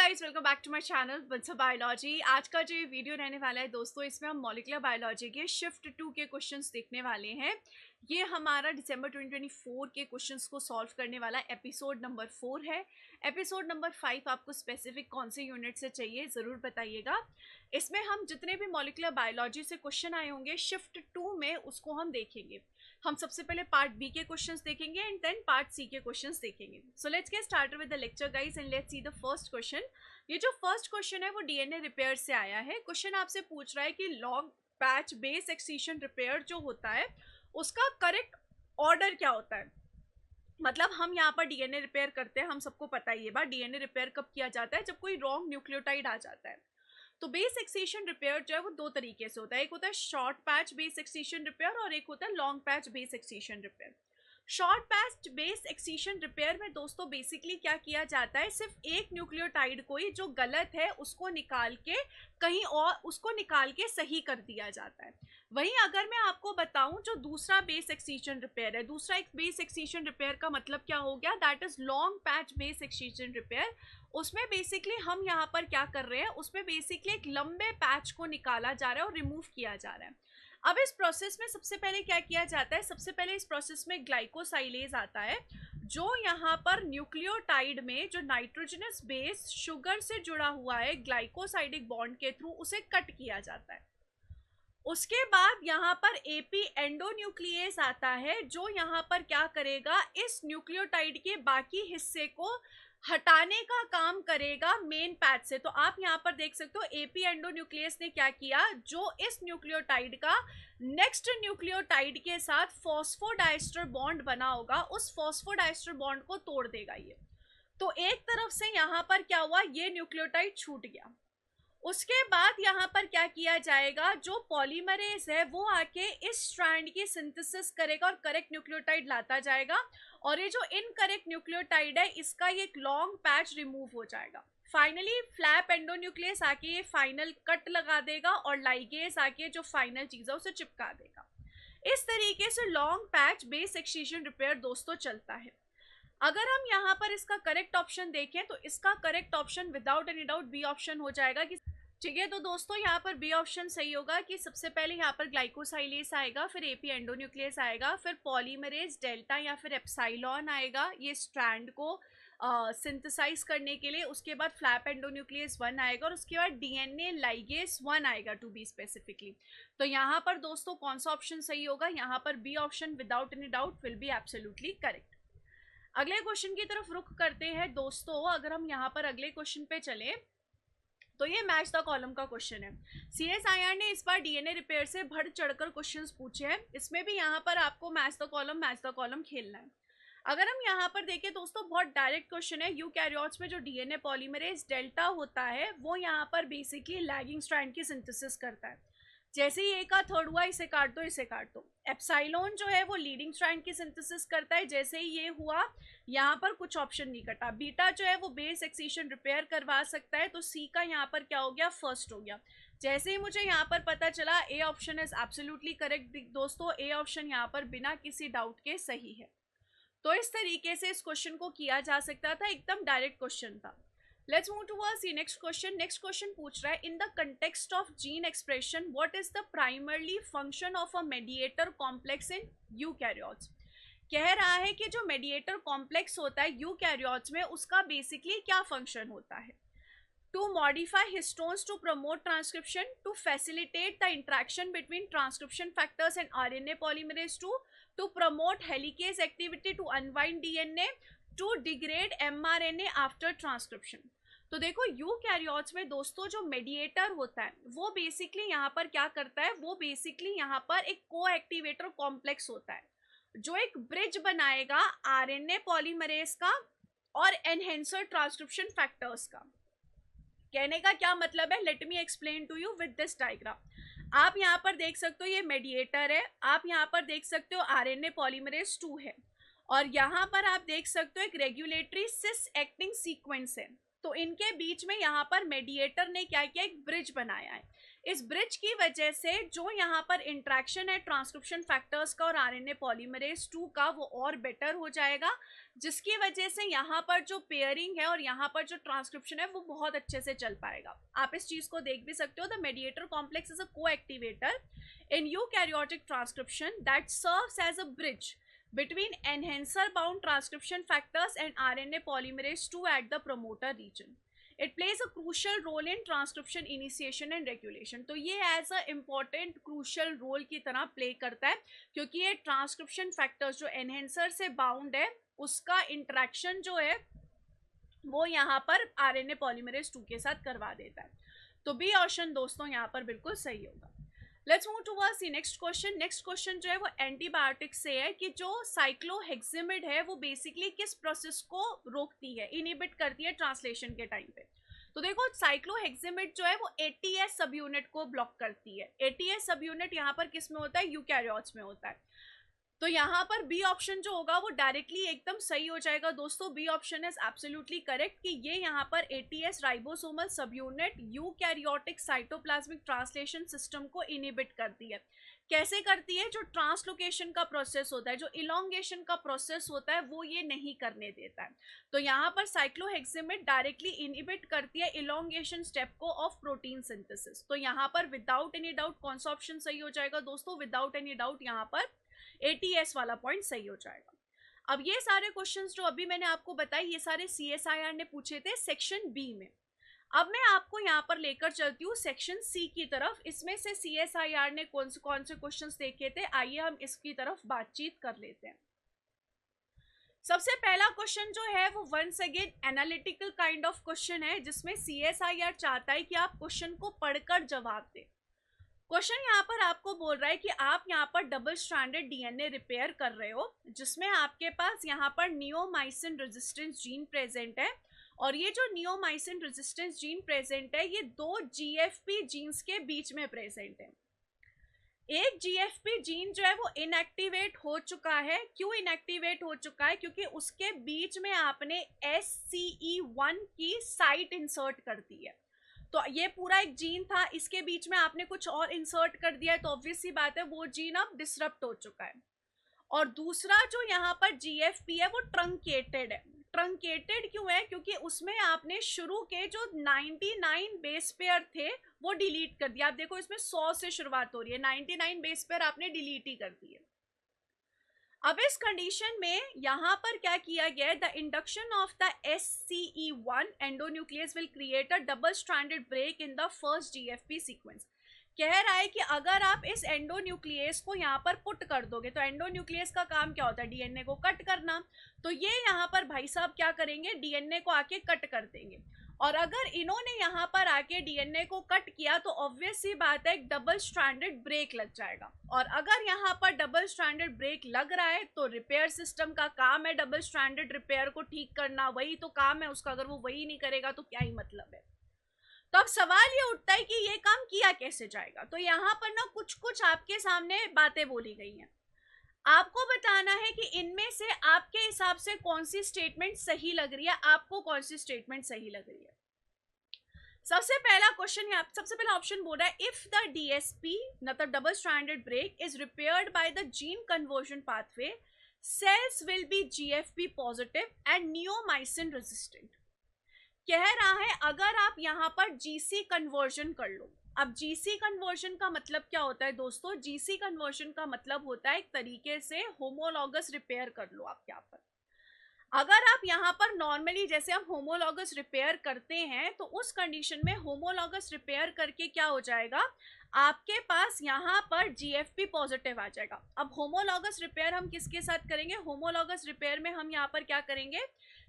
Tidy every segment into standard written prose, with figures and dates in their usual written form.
Guys, welcome back to my channel बंसा biology. आज का जो ये वीडियो रहने वाला है दोस्तों, इसमें हम मॉलिक्यूलर बायोलॉजी के शिफ्ट 2 के क्वेश्चंस देखने वाले हैं। ये हमारा दिसंबर 2024 के क्वेश्चंस को सॉल्व करने वाला एपिसोड नंबर 4 है। एपिसोड नंबर 5 आपको स्पेसिफिक कौन से यूनिट से चाहिए ज़रूर बताइएगा। इसमें हम जितने भी मॉलिक्यूलर बायोलॉजी से क्वेश्चन आए होंगे शिफ्ट 2 में, उसको हम देखेंगे। हम सबसे पहले पार्ट बी के क्वेश्चंस देखेंगे एंड देन पार्ट सी के क्वेश्चंस देखेंगे। So let's get started with the lecture guys and let's see the first question. ये जो फर्स्ट क्वेश्चन है वो डीएनए रिपेयर से आया है। क्वेश्चन आपसे पूछ रहा है कि long patch base excretion repair जो होता है उसका करेक्ट ऑर्डर क्या होता है। मतलब हम यहाँ पर डीएनए रिपेयर करते हैं, हम सबको पता ही है बात। डीएनए रिपेयर कब किया जाता है? जब कोई रॉन्ग न्यूक्लियोटाइड आ जाता है। तो बेस एक्सक्रीशन रिपेयर जो है वो दो तरीके से होता है। एक होता है short patch base excretion repair और एक होता है long patch base excretion repair. Short patch base excretion repair में दोस्तों बेसिकली क्या किया जाता है, सिर्फ एक न्यूक्लियोटाइड को ही जो गलत है उसको निकाल के कहीं और उसको निकाल के सही कर दिया जाता है। वहीं अगर मैं आपको बताऊं जो दूसरा बेस एक्सक्रीशन रिपेयर है, दूसरा एक बेस एक्सक्रीशन रिपेयर का मतलब क्या हो गया, that is long patch base excretion repair. उसमें बेसिकली हम यहाँ पर क्या कर रहे हैं, उसमें बेसिकली एक लंबे पैच को निकाला जा रहा है और रिमूव किया जा रहा है। अब इस प्रोसेस में सबसे पहले क्या किया जाता है, सबसे पहले इस प्रोसेस में ग्लाइकोसाइलेज आता है जो यहाँ पर न्यूक्लियोटाइड में जो नाइट्रोजनस बेस शुगर से जुड़ा हुआ है ग्लाइकोसाइडिक बॉन्ड के थ्रू उसे कट किया जाता है। उसके बाद यहाँ पर एपी एंडोन्यूक्लियस आता है जो यहाँ पर क्या करेगा, इस न्यूक्लियोटाइड के बाकी हिस्से को हटाने का काम करेगा मेन पैच से। तो आप यहाँ पर देख सकते हो एपी एंडोन्यूक्लियस ने क्या किया, जो इस न्यूक्लियोटाइड का नेक्स्ट न्यूक्लियोटाइड के साथ फॉस्फोडाइस्टर बॉन्ड बना होगा, उस फॉस्फोडाइस्टर बॉन्ड को तोड़ देगा ये। तो एक तरफ से यहाँ पर क्या हुआ, ये न्यूक्लियोटाइड छूट गया। उसके बाद यहाँ पर क्या किया जाएगा, जो पॉलीमरेज है वो आके इस स्ट्रैंड की सिंथेसिस करेगा और करेक्ट न्यूक्लियोटाइड लाता जाएगा। और ये जो इनकरेक्ट न्यूक्लियोटाइड है इसका ये एक लॉन्ग पैच रिमूव हो जाएगा। फाइनली फ्लैप एंडोन्यूक्लियस आके ये फाइनल कट लगा देगा और लाइगेज आके जो फाइनल चीज है उसे चिपका देगा। इस तरीके से long patch base excretion repair दोस्तों चलता है। अगर हम यहाँ पर इसका करेक्ट ऑप्शन देखें तो इसका correct option without any doubt B option हो जाएगा कि ठीक है। तो दोस्तों यहाँ पर बी ऑप्शन सही होगा कि सबसे पहले यहाँ पर ग्लाइकोसाइलेस आएगा, फिर एपी एंडोन्यूक्लियस आएगा, फिर पॉलीमरेज डेल्टा या फिर एप्सिलॉन आएगा ये स्ट्रैंड को सिंथेसाइज करने के लिए। उसके बाद फ्लैप एंडोन्यूक्लियस 1 आएगा और उसके बाद डीएनए लाइगेज 1 आएगा टू बी स्पेसिफिकली। तो यहाँ पर दोस्तों कौन सा ऑप्शन सही होगा, यहाँ पर B option without any doubt will be absolutely correct. अगले क्वेश्चन की तरफ रुख करते हैं दोस्तों। अगर हम यहाँ पर अगले क्वेश्चन पे चले तो ये मैच द कॉलम का क्वेश्चन है। सीएसआईआर ने इस बार डीएनए रिपेयर से बढ़ चढ़कर क्वेश्चंस पूछे हैं। इसमें भी यहाँ पर आपको मैच द कॉलम खेलना है। अगर हम यहाँ पर देखें दोस्तों, बहुत डायरेक्ट क्वेश्चन है। यूकैरियोट्स में जो डीएनए पॉलीमरेज डेल्टा होता है वो यहाँ पर बेसिकली लैगिंग स्ट्रैंड की सिंथेसिस करता है। जैसे ही ए का थर्ड हुआ, इसे काट दो, इसे काट दो। एप्सिलॉन जो है वो लीडिंग स्ट्रैंड की सिंथेसिस करता है। जैसे ही ये हुआ, यहाँ पर कुछ ऑप्शन नहीं कटा। बीटा जो है वो बेस एक्सक्रीशन रिपेयर करवा सकता है, तो सी का यहाँ पर क्या हो गया, फर्स्ट हो गया। जैसे ही मुझे यहाँ पर पता चला A option is absolutely correct दोस्तों, ए ऑप्शन यहाँ पर बिना किसी डाउट के सही है। तो इस तरीके से इस क्वेश्चन को किया जा सकता था, एकदम डायरेक्ट क्वेश्चन था। Let's move towards the next question. Next question पूछ रहा है, in the context of gene expression, what is the primarily function of a mediator complex in eukaryotes? कह रहा है कि जो mediator complex होता है eukaryotes में उसका basically क्या function होता है? To modify histones to promote transcription, to facilitate the interaction between transcription factors and RNA polymerase 2, to promote helicase activity to unwind DNA, to degrade mRNA after transcription। तो देखो eukaryotes में दोस्तों जो mediator होता है वो बेसिकली यहाँ पर क्या करता है, वो बेसिकली यहाँ पर एक को एक्टिवेटर कॉम्प्लेक्स होता है जो एक ब्रिज बनाएगा आरएनए पॉलीमरेज का और एनहेंसर ट्रांसक्रिप्शन फैक्टर्स का। कहने का क्या मतलब है, let me explain to you with this diagram. आप यहाँ पर देख सकते हो ये मेडिएटर है, आप यहाँ पर देख सकते हो आरएनए पॉलीमरेज 2 है और यहाँ पर आप देख सकते हो एक रेगुलेटरी सिस एक्टिंग सीक्वेंस है। तो इनके बीच में यहाँ पर मेडिएटर ने क्या किया, एक ब्रिज बनाया है। इस ब्रिज की वजह से जो यहाँ पर इंट्रैक्शन है ट्रांसक्रिप्शन फैक्टर्स का और आरएनए पॉलीमरेज 2 का वो और बेटर हो जाएगा, जिसकी वजह से यहाँ पर जो पेयरिंग है और यहाँ पर जो ट्रांसक्रिप्शन है वो बहुत अच्छे से चल पाएगा। आप इस चीज को देख भी सकते हो। The mediator complex is a coactivator in eukaryotic transcription that serves as a bridge between enhancer bound transcription factors and RNA polymerase 2 at the promoter region. It plays a crucial role in transcription initiation and regulation. तो ये as a important crucial role की तरह play करता है, क्योंकि ये transcription factors जो enhancer से बाउंड है उसका इंटरेक्शन जो है वो यहाँ पर आरएनए पॉलीमरेज 2 के साथ करवा देता है। तो बी ऑप्शन दोस्तों यहाँ पर बिल्कुल सही होगा। Let's move towards the next question. Next question जो है वो एंटीबायोटिक से है कि जो साइक्लोहेक्सिमिड है वो बेसिकली किस प्रोसेस को रोकती है, इनहिबिट करती है ट्रांसलेशन के टाइम पे। तो देखो साइक्लोहेक्सिमिड जो है वो एटीएस सब यूनिट को ब्लॉक करती है। एटीएस सब यूनिट यहाँ पर किस में होता है, यूकैरियोट्स में होता है। तो यहाँ पर बी ऑप्शन जो होगा वो डायरेक्टली एकदम सही हो जाएगा दोस्तों। B option is absolutely correct कि ये यहाँ पर eighty S ribosomal sub eukaryotic cytoplasmic translation system को इनहिबिट करती है। कैसे करती है, जो ट्रांसलोकेशन का प्रोसेस होता है, जो इलोंगेशन का प्रोसेस होता है वो ये नहीं करने देता है। तो यहाँ पर साइक्लोहेक्सिमिड डायरेक्टली इनहिबिट करती है इलोंगेशन स्टेप को ऑफ प्रोटीन सिंथेसिस। तो यहाँ पर विदाउट एनी डाउट कौन सा ऑप्शन सही हो जाएगा दोस्तों, विदाउट एनी डाउट यहाँ पर एटीएस वाला पॉइंट सही हो जाएगा। अब ये सारे क्वेश्चंस जो अभी मैंने आपको बताए ये सारे सीएसआईआर ने पूछे थे सेक्शन बी में। अब मैं आपको यहाँ पर लेकर चलती हूँ सेक्शन सी की तरफ। इसमें से सीएसआईआर ने कौन से क्वेश्चंस देखे थे, आइए हम इसकी तरफ बातचीत कर लेते हैं। सबसे पहला क्वेश्चन जो है वो once again analytical kind of question है, जिसमें सीएसआईआर चाहता है कि आप क्वेश्चन को पढ़कर जवाब दें। क्वेश्चन यहाँ पर आपको बोल रहा है कि आप यहाँ पर डबल स्ट्रैंडेड डीएनए रिपेयर कर रहे हो, जिसमें आपके पास यहाँ पर नियोमाइसिन रेजिस्टेंस जीन प्रेजेंट है, और ये जो नियोमाइसिन रेजिस्टेंस जीन प्रेजेंट है ये दो जीएफपी जीन्स के बीच में प्रेजेंट है। एक जीएफपी जीन जो है वो इनएक्टिवेट हो चुका है। क्यों इनएक्टिवेट हो चुका है, क्योंकि उसके बीच में आपने SCE1 की साइट इंसर्ट कर दी है। तो ये पूरा एक जीन था, इसके बीच में आपने कुछ और इंसर्ट कर दिया है, तो ऑब्वियस सी बात है वो जीन अब डिसरप्ट हो चुका है। और दूसरा जो यहाँ पर जीएफपी है वो ट्रंकेटेड है। ट्रंकेटेड क्यों है, क्योंकि उसमें आपने शुरू के जो 99 बेस पेयर थे वो डिलीट कर दिया। आप देखो इसमें 100 से शुरुआत हो रही है, 99 बेस पेयर आपने डिलीट ही कर दिए। अब इस कंडीशन में यहाँ पर क्या किया गया है, the induction of the SCE1 endonuclease will create a double stranded break in the first GFP sequence. कह रहा है कि अगर आप इस एंडोन्यूक्लियस को यहाँ पर पुट कर दोगे, तो एंडोन्यूक्लियस का काम क्या होता है, डीएनए को कट करना। तो ये यहाँ पर भाई साहब क्या करेंगे, डीएनए को आके कट कर देंगे। और अगर इन्होंने यहाँ पर आके डीएनए को कट किया तो ऑब्वियस सी बात है एक डबल स्ट्रैंडेड ब्रेक लग जाएगा। और अगर यहाँ पर डबल स्ट्रैंडेड ब्रेक लग रहा है तो रिपेयर सिस्टम का काम है डबल स्ट्रैंडेड रिपेयर को ठीक करना, वही तो काम है उसका। अगर वो वही नहीं करेगा तो क्या ही मतलब है। तो अब सवाल ये उठता है कि ये काम किया कैसे जाएगा। तो यहाँ पर ना कुछ कुछ आपके सामने बातें बोली गई हैं, आपको बताना है कि इनमें से आपके हिसाब से कौन सी स्टेटमेंट सही लग रही है, आपको कौन सी स्टेटमेंट सही लग रही है। सबसे पहला क्वेश्चन यहाँ, सबसे पहला ऑप्शन बोल रहा है इफ द डीएसपी मतलब double stranded break is repaired by the gene conversion pathway, cells will be GFP positive and neomycin resistant. कह रहा है अगर आप यहाँ पर जीसी कन्वर्जन कर लो। अब जीसी कन्वर्जन का मतलब क्या होता है दोस्तों, जीसी कन्वर्जन का मतलब होता है एक तरीके से होमोलॉगस रिपेयर कर लो आप यहाँ पर। अगर आप यहाँ पर नॉर्मली जैसे हम होमोलॉगस रिपेयर करते हैं तो उस कंडीशन में होमोलॉगस रिपेयर करके क्या हो जाएगा, आपके पास यहाँ पर जीएफपी पॉजिटिव आ जाएगा। अब होमोलॉगस रिपेयर हम किसके साथ करेंगे, होमोलॉगस रिपेयर में हम यहाँ पर क्या करेंगे,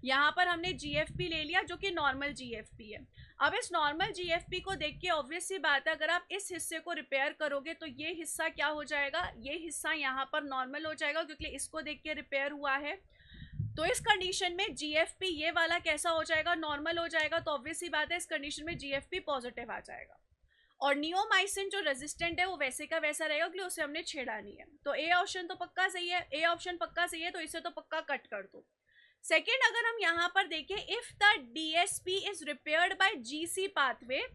यहाँ पर हमने जीएफपी ले लिया जो कि नॉर्मल जीएफपी है। अब इस नॉर्मल जीएफपी को देख के ऑब्वियस सी बात है अगर आप इस हिस्से को रिपेयर करोगे तो ये हिस्सा क्या हो जाएगा, ये हिस्सा यहाँ पर नॉर्मल हो जाएगा क्योंकि इसको देख के रिपेयर हुआ है। तो इस कंडीशन में जीएफपी ये वाला कैसा हो जाएगा, नॉर्मल हो जाएगा। तो ऑब्वियस सी बात है इस कंडीशन में जीएफपी पॉजिटिव आ जाएगा। और नियोमाइसिन जो रेजिस्टेंट है वो वैसे का वैसा रहेगा क्योंकि उसे हमने छेड़ा नहीं है। तो ए ऑप्शन तो पक्का सही है, ए ऑप्शन पक्का सही है, तो इसे तो पक्का कट कर दो। सेकेंड अगर हम यहाँ पर देखें, if the DSP is repaired by GC pathway,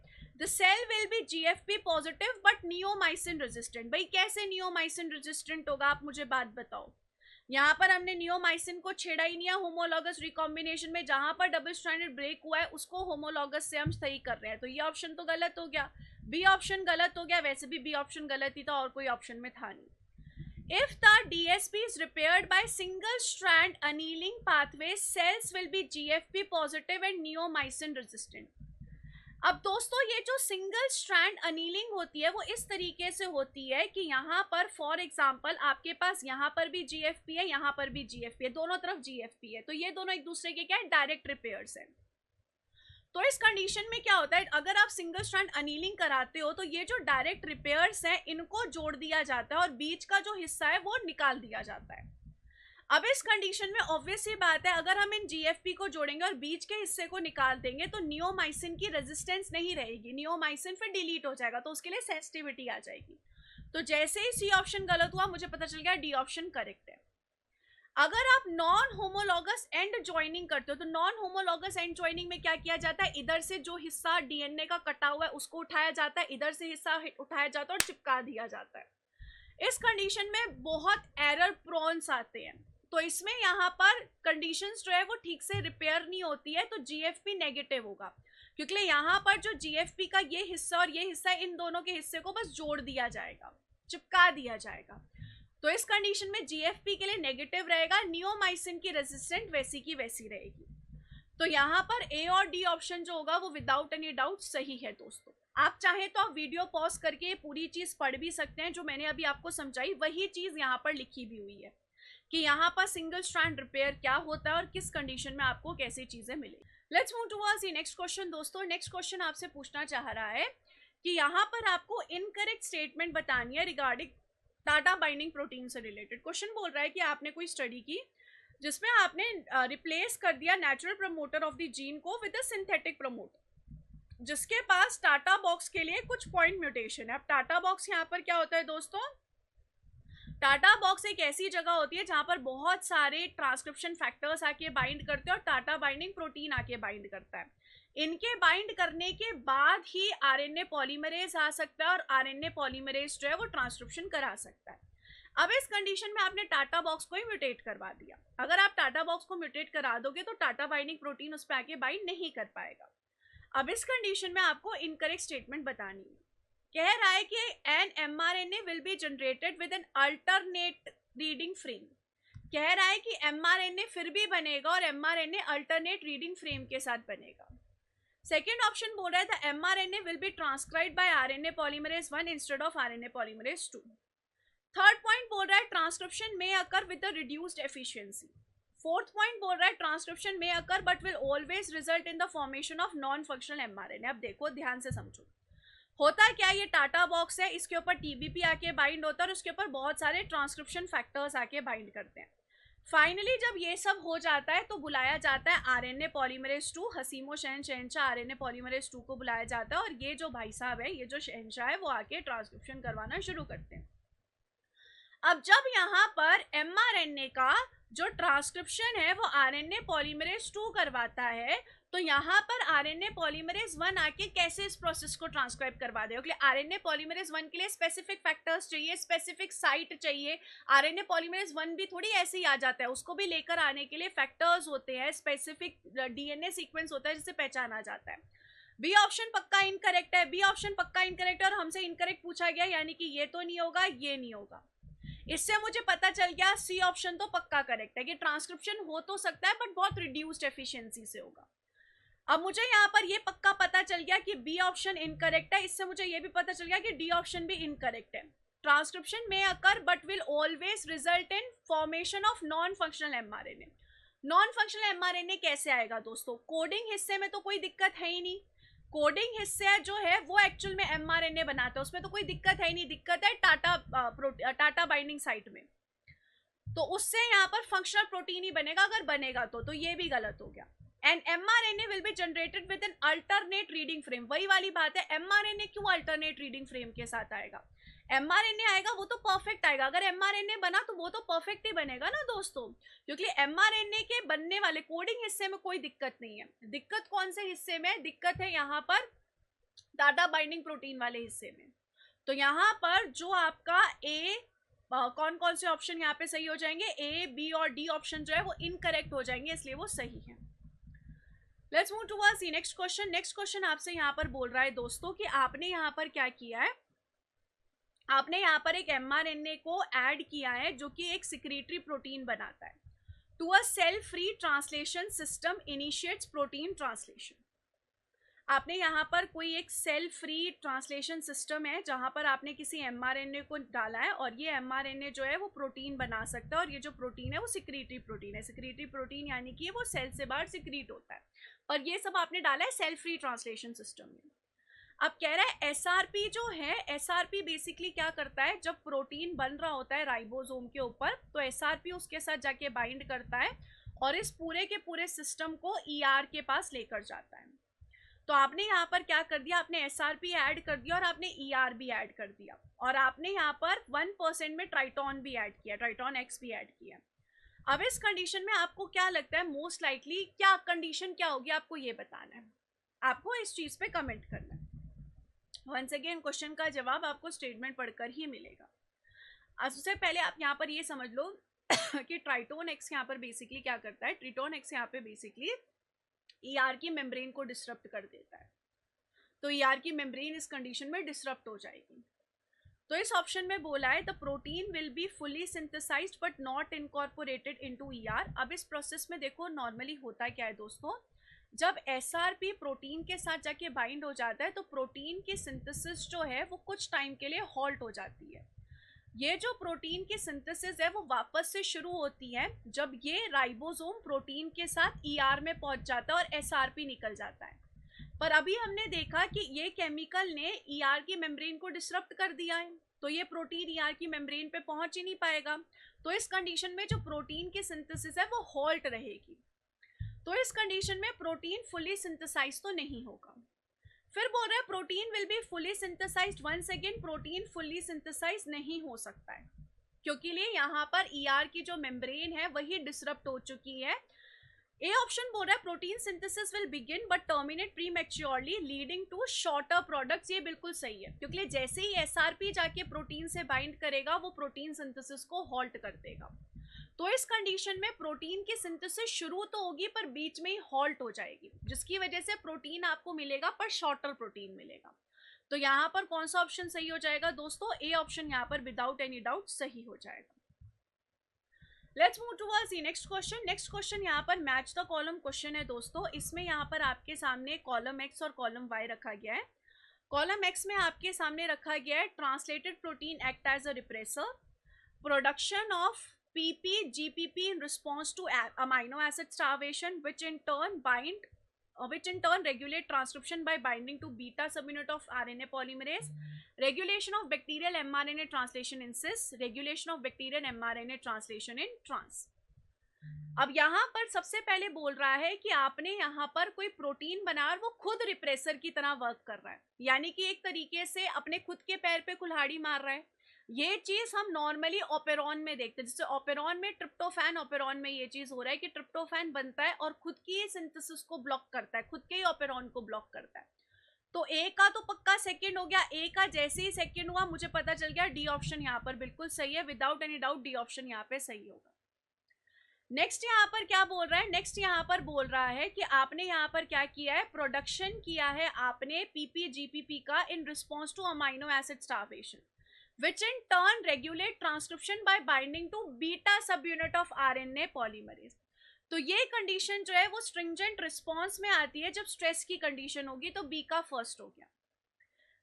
the cell will be GFP positive but neomycin resistant. भाई कैसे नियोमाइसिन रेजिस्टेंट होगा, आप मुझे बात बताओ। यहाँ पर हमने नियोमाइसिन को छेड़ा ही नहीं है होमोलॉगस रिकॉम्बिनेशन में, जहां पर डबल स्ट्रैंडेड ब्रेक हुआ है उसको होमोलॉगस से हम सही कर रहे हैं, तो ये ऑप्शन तो गलत हो गया, बी ऑप्शन गलत हो गया। वैसे भी बी ऑप्शन गलत ही था, और कोई ऑप्शन में था नहीं। If the DSP is repaired by single strand annealing pathway, cells will be GFP positive and neomycin resistant. अब दोस्तों ये जो सिंगल स्ट्रैंड अनीलिंग होती है वो इस तरीके से होती है कि यहाँ पर फॉर एग्जांपल आपके पास यहाँ पर भी जीएफपी है, यहाँ पर भी जीएफपी है, दोनों तरफ जीएफपी है, तो ये दोनों एक दूसरे के क्या है, डायरेक्ट रिपेयर्स है। तो इस कंडीशन में क्या होता है, अगर आप सिंगल स्ट्रैंड अनीलिंग कराते हो तो ये जो डायरेक्ट रिपेयर्स हैं इनको जोड़ दिया जाता है और बीच का जो हिस्सा है वो निकाल दिया जाता है। अब इस कंडीशन में ऑब्वियस ही बात है, अगर हम इन जीएफपी को जोड़ेंगे और बीच के हिस्से को निकाल देंगे तो नियोमाइसिन की रेजिस्टेंस नहीं रहेगी, नियोमाइसिन फिर डिलीट हो जाएगा, तो उसके लिए सेंसिटिविटी आ जाएगी। तो जैसे ही सी ऑप्शन गलत हुआ मुझे पता चल गया डी ऑप्शन करेक्ट है। अगर आप नॉन होमोलॉगस एंड ज्वाइनिंग करते हो तो नॉन होमोलॉगस एंड ज्वाइनिंग में क्या किया जाता है, इधर से जो हिस्सा डीएनए का कटा हुआ है उसको उठाया जाता है, इधर से हिस्सा उठाया जाता है और चिपका दिया जाता है। इस कंडीशन में बहुत एरर प्रोन्स आते हैं, तो इसमें यहाँ पर कंडीशंस जो है वो ठीक से रिपेयर नहीं होती है, तो जीएफपी नेगेटिव होगा, क्योंकि यहाँ पर जो जीएफपी का ये हिस्सा और ये हिस्सा, इन दोनों के हिस्से को बस जोड़ दिया जाएगा, चिपका दिया जाएगा, तो इस कंडीशन में जीएफपी के लिए नेगेटिव रहेगा, नियोमाइसिन की रेजिस्टेंट वैसी की वैसी रहेगी। तो यहाँ पर ए और डी ऑप्शन जो होगा वो विदाउट एनी डाउट सही है दोस्तों। आप चाहें तो आप वीडियो पॉज करके पूरी चीज पढ़ भी सकते हैं, जो मैंने अभी आपको समझाई वही चीज यहाँ पर लिखी भी हुई है कि यहाँ पर सिंगल स्ट्रैंड रिपेयर क्या होता है और किस कंडीशन में आपको कैसी चीजें मिलेगी। Let's move towards the next question दोस्तों। नेक्स्ट क्वेश्चन आपसे पूछना चाह रहा है कि यहाँ पर आपको इनकरेक्ट स्टेटमेंट बतानी है रिगार्डिंग टाटा बाइंडिंग प्रोटीन से रिलेटेड। क्वेश्चन बोल रहा है कि आपने कोई स्टडी की जिसमें आपने रिप्लेस कर दिया natural promoter of the gene को विद अ सिंथेटिक प्रमोटर, जिसके पास टाटा बॉक्स के लिए कुछ पॉइंट म्यूटेशन है। अब टाटा बॉक्स यहाँ पर क्या होता है दोस्तों, टाटा बॉक्स एक ऐसी जगह होती है जहां पर बहुत सारे ट्रांसक्रिप्शन फैक्टर्स आके बाइंड करते हैं और टाटा बाइंडिंग प्रोटीन आके बाइंड करता है। इनके बाइंड करने के बाद ही आरएनए पॉलीमरेज आ सकता है और आरएनए पॉलीमरेज जो है वो ट्रांसक्रिप्शन करा सकता है। अब इस कंडीशन में आपने टाटा बॉक्स को ही म्यूटेट करवा दिया। अगर आप टाटा बॉक्स को म्यूटेट करा दोगे तो टाटा बाइंडिंग प्रोटीन उस पर आके बाइंड नहीं कर पाएगा। अब इस कंडीशन में आपको इनकरेक्ट स्टेटमेंट बतानी है। कह रहा है कि an mRNA will be generated with an alternate reading frame. कह रहा है कि एमआरएनए फिर भी बनेगा और एमआरएनए अल्टरनेट रीडिंग फ्रेम के साथ बनेगा। सेकेंड ऑप्शन बोल रहा है the mRNA will be transcribed by RNA polymerase 1 instead of RNA polymerase 2। Third point बोल रहा है ट्रांसक्रिप्शन में occur with the reduced efficiency. Fourth point बोल रहा है ट्रांसक्रिप्शन में occur but will always result in the formation of non functional mRNA. अब देखो ध्यान से समझो, होता क्या, ये टाटा बॉक्स है, इसके ऊपर टीबीपी आके बाइंड होता है और उसके ऊपर बहुत सारे ट्रांसक्रिप्शन फैक्टर्स आके बाइंड करते हैं। फाइनली जब ये सब हो जाता है तो बुलाया जाता है आरएनए पॉलीमरेज 2, हसीमो शहनशाह आरएनए पॉलीमरेज 2 को बुलाया जाता है और ये जो भाई साहब है, ये जो शहनशाह है, वो आके ट्रांसक्रिप्शन करवाना शुरू करते हैं। अब जब यहाँ पर एमआरएनए का जो ट्रांसक्रिप्शन है वो आरएनए पॉलीमरेज 2 करवाता है, तो यहाँ पर आरएनए पॉलीमरेज 1 आके कैसे इस प्रोसेस को ट्रांसक्राइब करवा देगा, क्योंकि आरएनए पॉलीमरेज 1 के लिए स्पेसिफिक फैक्टर्स चाहिए, स्पेसिफिक साइट चाहिए। आरएनए पॉलीमरेज 1 भी थोड़ी ऐसे ही आ जाता है, उसको भी लेकर आने के लिए फैक्टर्स होते हैं, स्पेसिफिक डीएनए सीक्वेंस होता है जिसे पहचाना जाता है। बी ऑप्शन पक्का इनकरेक्ट है, बी ऑप्शन पक्का इनकरेक्ट है और हमसे इनकरेक्ट पूछा गया, यानी कि ये तो नहीं होगा, ये नहीं होगा। इससे मुझे पता चल गया सी ऑप्शन तो पक्का करेक्ट है कि ट्रांसक्रिप्शन हो तो सकता है बट बहुत रिड्यूस्ड एफिशिएंसी से होगा। अब मुझे यहाँ पर ये पक्का पता चल गया कि बी ऑप्शन इनकरेक्ट है, इससे मुझे ये भी पता चल गया कि डी ऑप्शन भी इनकरेक्ट है। ट्रांसक्रिप्शन में occur but will always result in formation of non functional mRNA. Non functional mRNA कैसे आएगा दोस्तों, कोडिंग हिस्से में तो कोई दिक्कत है ही नहीं, कोडिंग हिस्सा जो है वो एक्चुअल में एमआरएनए बनाता है, उसमें तो कोई दिक्कत है ही नहीं, दिक्कत है टाटा बाइंडिंग साइट में, तो उससे यहाँ पर फंक्शनल प्रोटीन ही बनेगा अगर बनेगा तो ये भी गलत हो गया। And mRNA will be generated with an alternate reading frame, वही वाली बात है, एमआरएनए क्यों अल्टरनेट रीडिंग फ्रेम के साथ आएगा, एमआरएनए आएगा वो तो परफेक्ट आएगा, अगर एमआरएनए बना तो वो तो परफेक्ट ही बनेगा ना दोस्तों, क्योंकि एमआरएनए के बनने वाले कोडिंग हिस्से में कोई दिक्कत नहीं है। दिक्कत कौन से हिस्से में, दिक्कत है यहाँ पर टाटा बाइंडिंग प्रोटीन वाले हिस्से में। तो यहाँ पर जो आपका ए कौन कौन से ऑप्शन यहाँ पे सही हो जाएंगे, ए बी और डी ऑप्शन जो है वो इनकरेक्ट हो जाएंगे, इसलिए वो सही है। Let's move towards the next question. Next question आपसे यहाँ पर बोल रहा है दोस्तों कि आपने यहाँ पर क्या किया है, आपने यहाँ पर एक mRNA को ऐड किया है जो कि एक सिक्रीटरी प्रोटीन बनाता है। To a cell free translation system initiates protein translation. आपने यहाँ पर कोई एक सेल फ्री ट्रांसलेशन सिस्टम है जहाँ पर आपने किसी mRNA को डाला है और ये mRNA जो है वो प्रोटीन बना सकता है, और ये जो प्रोटीन है वो सिक्रीटरी प्रोटीन है। सिक्रीटरी प्रोटीन यानी कि वो सेल से बाहर सिक्रीट होता है, और ये सब आपने डाला है सेल फ्री ट्रांसलेशन सिस्टम में। अब कह रहा है एसआरपी जो है, एसआरपी बेसिकली क्या करता है, जब प्रोटीन बन रहा होता है राइबोसोम के ऊपर तो एसआरपी उसके साथ जाके बाइंड करता है और इस पूरे के पूरे सिस्टम को ईआर के पास लेकर जाता है। तो आपने यहाँ पर क्या कर दिया, आपने एसआरपी ऐड कर दिया और आपने ईआर भी ऐड कर दिया, और आपने यहाँ पर 1% में ट्राइटोन भी ऐड किया, ट्राइटोन एक्स भी ऐड किया। अब इस कंडीशन में आपको क्या लगता है मोस्ट लाइकली क्या कंडीशन क्या होगी, आपको ये बताना है, आपको इस चीज पे कमेंट करना है। वंस अगेन क्वेश्चन का जवाब आपको स्टेटमेंट पढ़कर ही मिलेगा। उससे पहले आप यहाँ पर ये समझ लो कि ट्राइटोन एक्स यहाँ पर बेसिकली क्या करता है, ट्राइटोन एक्स यहाँ पे बेसिकली ईआर की मेम्ब्रेन को डिसरप्ट कर देता है। तो ईआर की मेम्ब्रेन इस कंडीशन में डिसरप्ट हो जाएगी। तो इस ऑप्शन में बोला है the protein will be fully synthesised but not incorporated into ER. अब इस प्रोसेस में देखो नॉर्मली होता क्या है दोस्तों, जब एसआरपी प्रोटीन के साथ जाके बाइंड हो जाता है तो प्रोटीन की सिंथेसिस जो है वो कुछ टाइम के लिए हॉल्ट हो जाती है। ये जो प्रोटीन की सिंथेसिस है वो वापस से शुरू होती है जब ये राइबोसोम प्रोटीन के साथ ईआर में पहुंच जाता है और एसआरपी निकल जाता है। पर अभी हमने देखा कि ये केमिकल ने ईआर की मेम्ब्रेन को डिसरप्ट कर दिया है, तो ये प्रोटीन ईआर की मेम्ब्रेन पे पहुंच ही नहीं पाएगा। तो इस कंडीशन में जो प्रोटीन की सिंथेसिस है वो हॉल्ट रहेगी। तो इस कंडीशन में प्रोटीन फुली सिंथेसाइज तो नहीं होगा। फिर बोल रहा है protein will be fully synthesised. Once again protein fully synthesise नहीं हो सकता है क्योंकि लिए यहाँ पर ईआर की जो मेम्ब्रेन है वही डिसरप्ट हो चुकी है। ए ऑप्शन बोल रहा है protein synthesis will begin but terminate prematurely leading to shorter products. ये बिल्कुल सही है क्योंकि जैसे ही एसआरपी जाके प्रोटीन से बाइंड करेगा वो प्रोटीन सिंथेसिस को हॉल्ट कर देगा। तो इस कंडीशन में प्रोटीन की सिंथेसिस शुरू तो होगी पर बीच में ही हॉल्ट हो जाएगी, जिसकी वजह से प्रोटीन आपको मिलेगा पर शॉर्टर प्रोटीन मिलेगा। तो यहाँ पर कौन सा ऑप्शन सही हो जाएगा दोस्तों, ए ऑप्शन यहाँ पर विदाउट एनी डाउट सही हो जाएगा। Let's move towards the next question. Next question यहाँ पर मैच द कॉलम क्वेश्चन है दोस्तों। इसमें यहाँ पर आपके सामने कॉलम एक्स और कॉलम वाई रखा गया है। कॉलम एक्स में आपके सामने रखा गया है translated protein act as a repressor, production of PP, GPP in response to amino acid starvation, which in turn regulate transcription by binding to beta subunit of RNA polymerase, regulation of bacterial mRNA translation in cis, regulation of bacterial mRNA translation in trans। अब यहाँ पर सबसे पहले बोल रहा है कि आपने यहाँ पर कोई प्रोटीन बनाया और वो खुद रिप्रेसर की तरह वर्क कर रहा है, यानी कि एक तरीके से अपने खुद के पैर पे कुल्हाड़ी मार रहा है। ये चीज हम नॉर्मली ओपेरॉन में देखते हैं, जैसे ओपेरॉन में ट्रिप्टोफैन, ओपेरॉन में ये चीज हो रहा है कि ट्रिप्टोफैन बनता है और खुद की सिंथेसिस को ब्लॉक करता है, खुद के ही ओपेरॉन को ब्लॉक करता है। तो ए का तो पक्का सेकंड हो गया, ए का जैसे ही सेकंड हुआ मुझे पता चल गया डी ऑप्शन यहाँ पर बिल्कुल सही है, without any doubt D option यहाँ पे सही होगा। नेक्स्ट यहाँ पर क्या बोल रहा है, नेक्स्ट यहाँ पर बोल रहा है कि आपने यहाँ पर क्या किया है, प्रोडक्शन किया है आपने पीपी जीपीपी का in response two amino acid starvation, which in turn regulate transcription by binding to beta subunit of RNA polymerase। तो ये कंडीशन जो है वो स्ट्रिंजेंट रिस्पॉन्स में आती है जब स्ट्रेस की कंडीशन होगी, तो बी का फर्स्ट हो गया।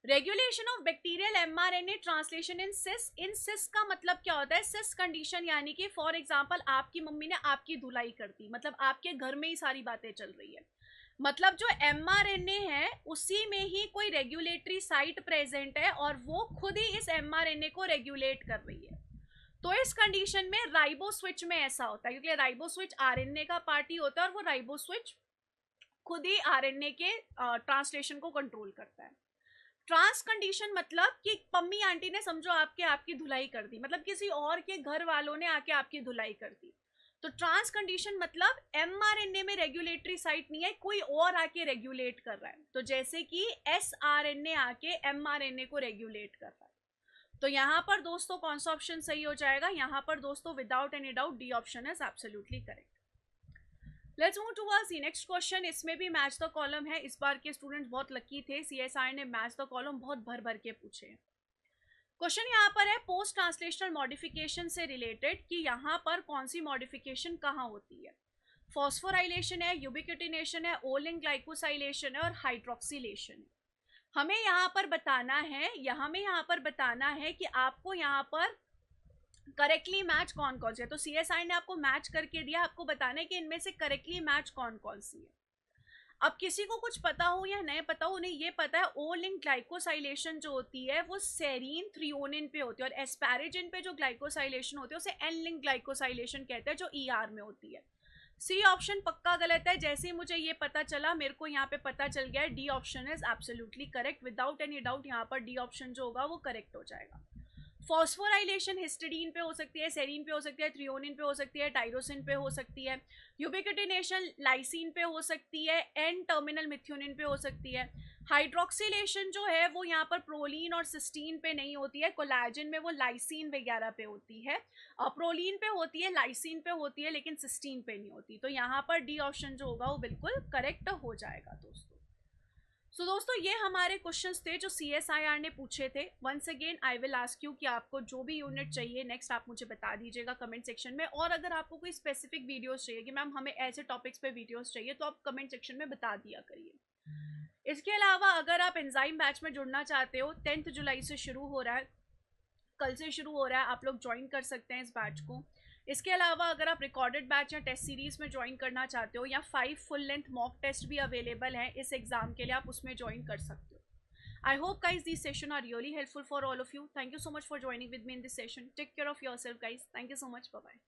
Regulation of bacterial mRNA translation in cis. In cis का मतलब क्या होता है, सिस कंडीशन यानी कि फॉर एग्जांपल आपकी मम्मी ने आपकी धुलाई कर दी, मतलब आपके घर में ही सारी बातें चल रही है, मतलब जो एमआरएनए है उसी में ही कोई रेगुलेटरी साइट प्रेजेंट है और वो खुद ही इस एमआरएनए को रेगुलेट कर रही है। तो इस कंडीशन में राइबो स्विच में ऐसा होता है क्योंकि राइबो स्विच आरएनए का पार्ट ही होता है और वो राइबो स्विच खुद ही आरएनए के ट्रांसलेशन को कंट्रोल करता है। ट्रांस कंडीशन मतलब कि पम्मी आंटी ने समझो आपकी धुलाई कर दी, मतलब किसी और के घर वालों ने आके आपकी धुलाई कर दी, तो ट्रांस कंडीशन मतलब mRNA में रेगुलेटरी साइट नहीं है, कोई और आके रेगुलेट कर रहा है। तो जैसे कि sRNA आके mRNA को रेगुलेट कर रहा है। तो यहाँ पर दोस्तों कौन सा ऑप्शन सही हो जाएगा? यहाँ पर दोस्तों without any doubt D option is absolutely correct. Let's move towards the next question. इसमें भी मैच द कॉलम है। इस बार के स्टूडेंट्स बहुत लकी थे, CSI ने मैच द कॉलम बहुत भर भर के पूछे। क्वेश्चन यहाँ पर है पोस्ट ट्रांसलेशनल मॉडिफिकेशन से रिलेटेड कि यहाँ पर कौन सी मॉडिफिकेशन कहाँ होती है। फॉस्फोराइलेशन है, यूबिक्विटिनेशन है, ओलिन ग्लाइकोसाइलेशन है और हाइड्रोक्सिलेशन है। हमें यहाँ पर बताना है कि आपको यहाँ पर करेक्टली मैच कौन कौन से है। तो CSI ने आपको मैच करके दिया, आपको बताना है कि इनमें से करेक्टली मैच कौन कौन सी है। अब किसी को कुछ पता हो या नहीं पता हो, उन्हें ये पता है ओ लिंक ग्लाइकोसाइलेशन जो होती है वो सेरीन थ्रियोनिन पे होती है, और एस्पैरेजिन पे जो ग्लाइकोसाइलेशन होती है उसे एन लिंक ग्लाइकोसाइलेशन कहते हैं, जो ER में होती है। सी ऑप्शन पक्का गलत है। जैसे ही मुझे ये पता चला, मेरे को यहाँ पे पता चल गया है, D option is absolutely correct. Without any doubt यहाँ पर डी ऑप्शन जो होगा वो करेक्ट हो जाएगा। फॉस्फोराइलेशन हिस्टिडीन पे हो सकती है, सेरीन पे हो सकती है, थ्रियोनिन पे हो सकती है, टाइरोसिन पे हो सकती है। यूबिक्विटिनेशन लाइसिन पे हो सकती है, एन टर्मिनल मिथ्योनिन पे हो सकती है। हाइड्रोक्सिलेशन जो है वो यहाँ पर प्रोलीन और सिस्टीन पे नहीं होती है, कोलैजिन में वो लाइसिन वगैरह पे होती है। प्रोलीन पे होती है, लाइसिन पे होती है, लेकिन सिस्टीन पे नहीं होती। तो यहाँ पर डी ऑप्शन जो होगा वो बिल्कुल करेक्ट हो जाएगा दोस्तों। सो दोस्तों ये हमारे क्वेश्चंस थे जो CSIR ने पूछे थे। Once again I will ask you कि आपको जो भी यूनिट चाहिए नेक्स्ट आप मुझे बता दीजिएगा कमेंट सेक्शन में। और अगर आपको कोई स्पेसिफिक वीडियोस चाहिए कि मैम हमें ऐसे टॉपिक्स पे वीडियोस चाहिए, तो आप कमेंट सेक्शन में बता दिया करिए। इसके अलावा अगर आप एंजाइम बैच में जुड़ना चाहते हो, 10 जुलाई से शुरू हो रहा है, कल से शुरू हो रहा है, आप लोग ज्वाइन कर सकते हैं इस बैच को। इसके अलावा अगर आप रिकॉर्डेड बैच या टेस्ट सीरीज में ज्वाइन करना चाहते हो, या 5 फुल लेंथ मॉक टेस्ट भी अवेलेबल है इस एग्जाम के लिए, आप उसमें ज्वाइन कर सकते हो। I hope guys this session are really helpful for all of you. Thank you so much for joining with me in this session. Take care of yourself guys. Thank you so much. Bye bye.